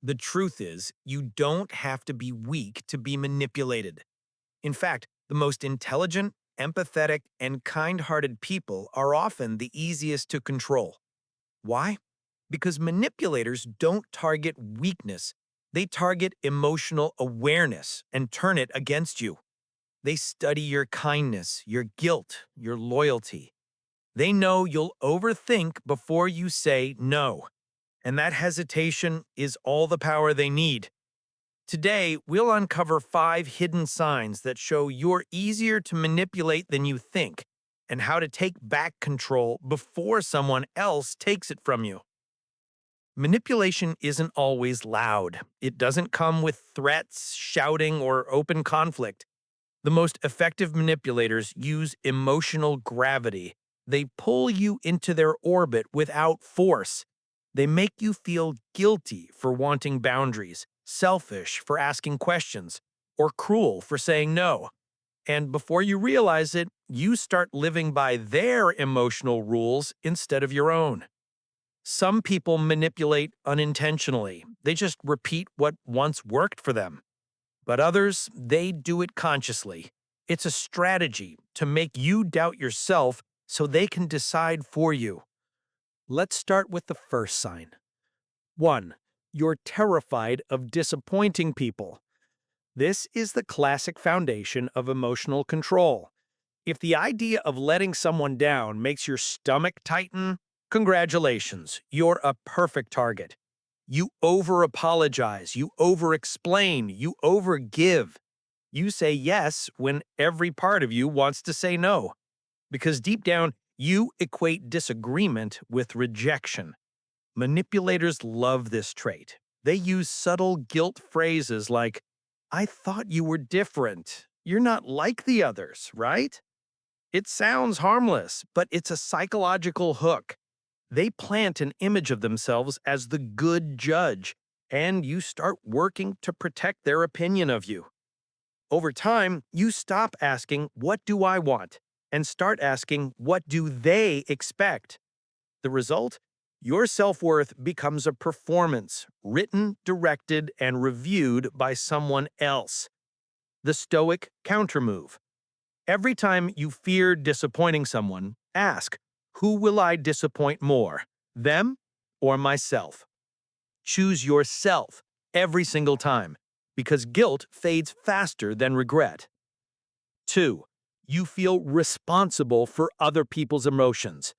The truth is, you don't have to be weak to be manipulated. In fact, the most intelligent, empathetic, and kind hearted people are often the easiest to control. Why? Because manipulators don't target weakness, they target emotional awareness and turn it against you. They study your kindness, your guilt, your loyalty. They know you'll overthink before you say no, and that hesitation is all the power they need. Today, we'll uncover 5 hidden signs that show you're easier to manipulate than you think, and how to take back control before someone else takes it from you. Manipulation isn't always loud. It doesn't come with threats, shouting, or open conflict. The most effective manipulators use emotional gravity. They pull you into their orbit without force. They make you feel guilty for wanting boundaries, selfish for asking questions, or cruel for saying no. And before you realize it, you start living by their emotional rules instead of your own. Some people manipulate unintentionally. They just repeat what once worked for them. But others, they do it consciously. It's a strategy to make you doubt yourself so they can decide for you. Let's start with the first sign. 1. You're terrified of disappointing people. This is the classic foundation of emotional control. If the idea of letting someone down makes your stomach tighten, congratulations, you're a perfect target. You over-apologize, you over-explain, you over-give. You say yes when every part of you wants to say no. Because deep down, you equate disagreement with rejection. Manipulators love this trait. They use subtle guilt phrases like, I thought you were different. You're not like the others, right? It sounds harmless, but it's a psychological hook. They plant an image of themselves as the good judge, and you start working to protect their opinion of you. Over time, you stop asking, what do I want? And start asking, what do they expect? The result? Your self-worth becomes a performance, written, directed, and reviewed by someone else. The Stoic countermove. Every time you fear disappointing someone, ask, who will I disappoint more, them or myself? Choose yourself every single time, because guilt fades faster than regret. 2. You feel responsible for other people's emotions.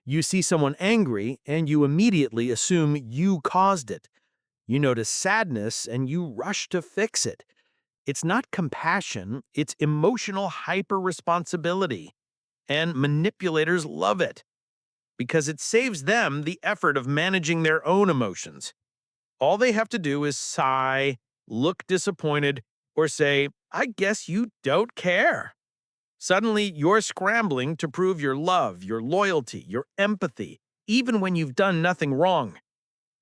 You see someone angry and you immediately assume you caused it. You notice sadness and you rush to fix it. It's not compassion, it's emotional hyper-responsibility. And manipulators love it because it saves them the effort of managing their own emotions. All they have to do is sigh, look disappointed, or say, I guess you don't care. Suddenly, you're scrambling to prove your love, your loyalty, your empathy, even when you've done nothing wrong.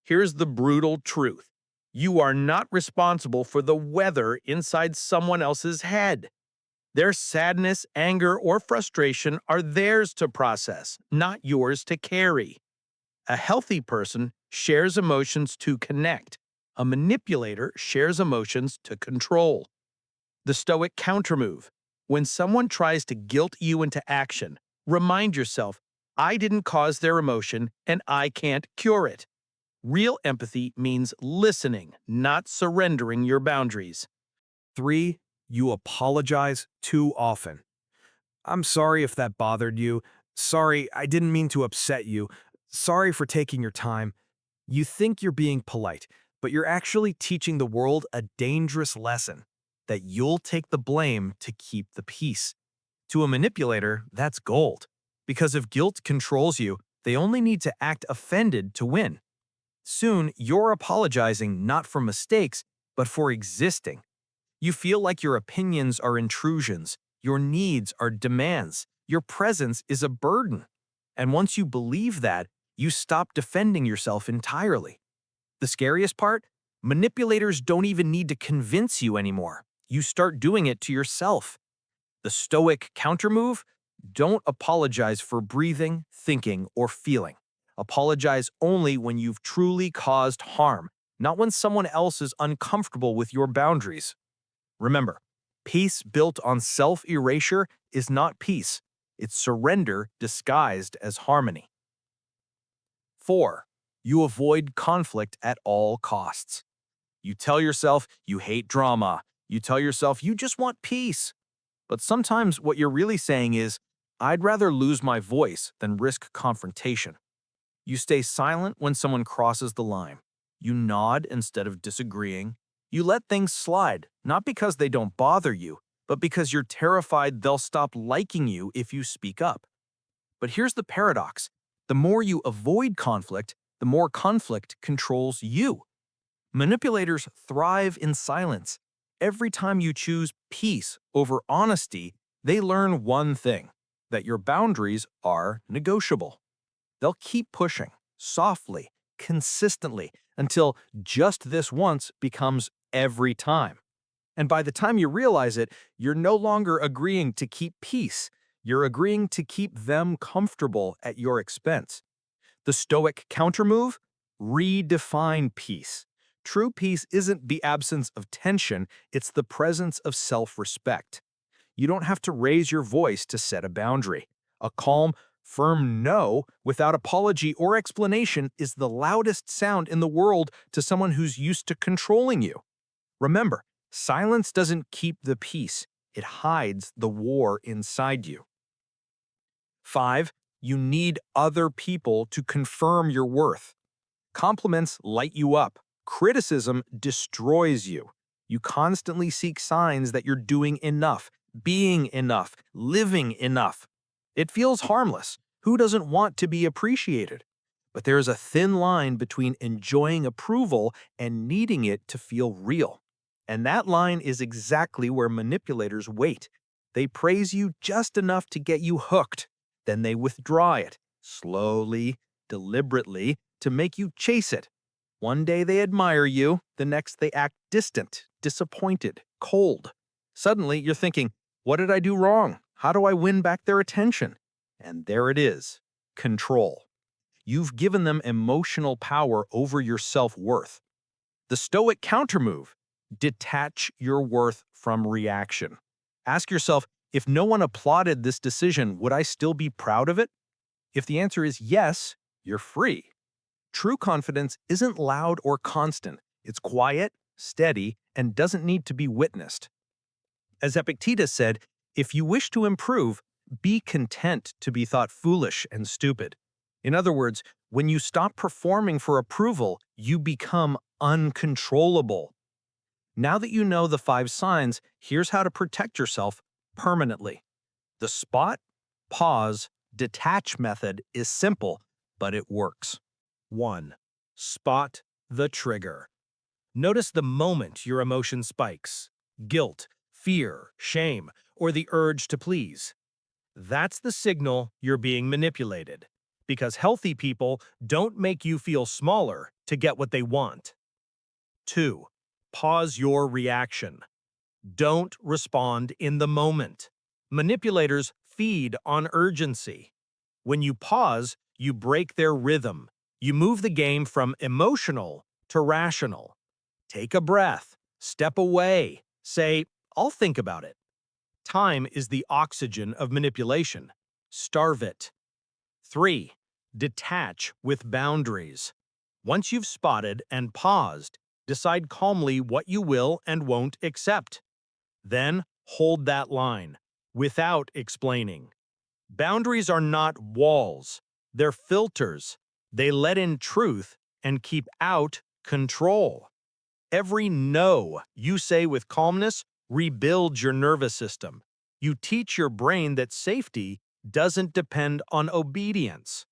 Here's the brutal truth. You are not responsible for the weather inside someone else's head. Their sadness, anger, or frustration are theirs to process, not yours to carry. A healthy person shares emotions to connect. A manipulator shares emotions to control. The Stoic countermove. When someone tries to guilt you into action, remind yourself, I didn't cause their emotion and I can't cure it. Real empathy means listening, not surrendering your boundaries. 3. You apologize too often. I'm sorry if that bothered you. Sorry, I didn't mean to upset you. Sorry for taking your time. You think you're being polite, but you're actually teaching the world a dangerous lesson that you'll take the blame to keep the peace. To a manipulator, that's gold. Because if guilt controls you, they only need to act offended to win. Soon, you're apologizing not for mistakes, but for existing. You feel like your opinions are intrusions, your needs are demands, your presence is a burden. And once you believe that, you stop defending yourself entirely. The scariest part? Manipulators don't even need to convince you anymore. You start doing it to yourself. The Stoic countermove? Don't apologize for breathing, thinking, or feeling. Apologize only when you've truly caused harm, not when someone else is uncomfortable with your boundaries. Remember, peace built on self-erasure is not peace. It's surrender disguised as harmony. 4. You avoid conflict at all costs. You tell yourself you hate drama. You tell yourself you just want peace. But sometimes what you're really saying is, I'd rather lose my voice than risk confrontation. You stay silent when someone crosses the line. You nod instead of disagreeing. You let things slide, not because they don't bother you, but because you're terrified they'll stop liking you if you speak up. But here's the paradox. The more you avoid conflict, the more conflict controls you. Manipulators thrive in silence. Every time you choose peace over honesty, they learn one thing, that your boundaries are negotiable. They'll keep pushing, softly, consistently, until just this once becomes every time. And by the time you realize it, you're no longer agreeing to keep peace. You're agreeing to keep them comfortable at your expense. The Stoic countermove? Redefine peace. True peace isn't the absence of tension, it's the presence of self-respect. You don't have to raise your voice to set a boundary. A calm, firm no, without apology or explanation, is the loudest sound in the world to someone who's used to controlling you. Remember, silence doesn't keep the peace, it hides the war inside you. 5. You need other people to confirm your worth. Compliments light you up. Criticism destroys you. You constantly seek signs that you're doing enough, being enough, living enough. It feels harmless. Who doesn't want to be appreciated? But there is a thin line between enjoying approval and needing it to feel real. And that line is exactly where manipulators wait. They praise you just enough to get you hooked. Then they withdraw it, slowly, deliberately, to make you chase it. One day they admire you, the next they act distant, disappointed, cold. Suddenly you're thinking, what did I do wrong? How do I win back their attention? And there it is, control. You've given them emotional power over your self-worth. The Stoic countermove: detach your worth from reaction. Ask yourself, if no one applauded this decision, would I still be proud of it? If the answer is yes, you're free. True confidence isn't loud or constant. It's quiet, steady, and doesn't need to be witnessed. As Epictetus said, if you wish to improve, be content to be thought foolish and stupid. In other words, when you stop performing for approval, you become uncontrollable. Now that you know the 5 signs, here's how to protect yourself permanently. The spot, pause, detach method is simple, but it works. 1. Spot the trigger. Notice the moment your emotion spikes: guilt, fear, shame, or the urge to please. That's the signal you're being manipulated, because healthy people don't make you feel smaller to get what they want. 2. Pause your reaction. Don't respond in the moment. Manipulators feed on urgency. When you pause, you break their rhythm. You move the game from emotional to rational. Take a breath, step away, say, I'll think about it. Time is the oxygen of manipulation. Starve it. 3. Detach with boundaries. Once you've spotted and paused, decide calmly what you will and won't accept. Then hold that line, without explaining. Boundaries are not walls, they're filters. They let in truth and keep out control. Every no you say with calmness rebuilds your nervous system. You teach your brain that safety doesn't depend on obedience.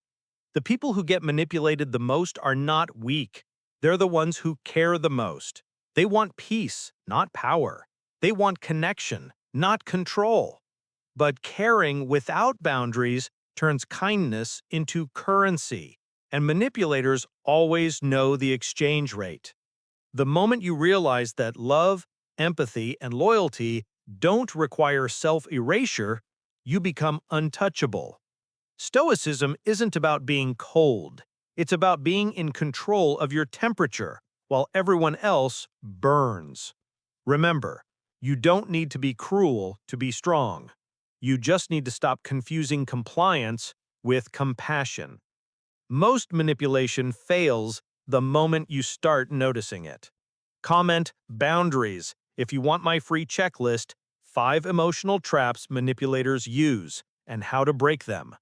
The people who get manipulated the most are not weak. They're the ones who care the most. They want peace, not power. They want connection, not control. But caring without boundaries turns kindness into currency, and manipulators always know the exchange rate. The moment you realize that love, empathy, and loyalty don't require self-erasure, you become untouchable. Stoicism isn't about being cold. It's about being in control of your temperature, while everyone else burns. Remember, you don't need to be cruel to be strong. You just need to stop confusing compliance with compassion. Most manipulation fails the moment you start noticing it. Comment boundaries if you want my free checklist, 5 emotional traps manipulators use and how to break them.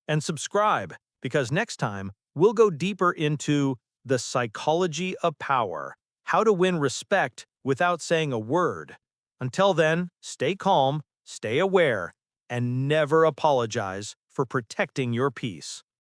And subscribe because next time we'll go deeper into the psychology of power, how to win respect without saying a word. Until then, stay calm, stay aware, and never apologize for protecting your peace.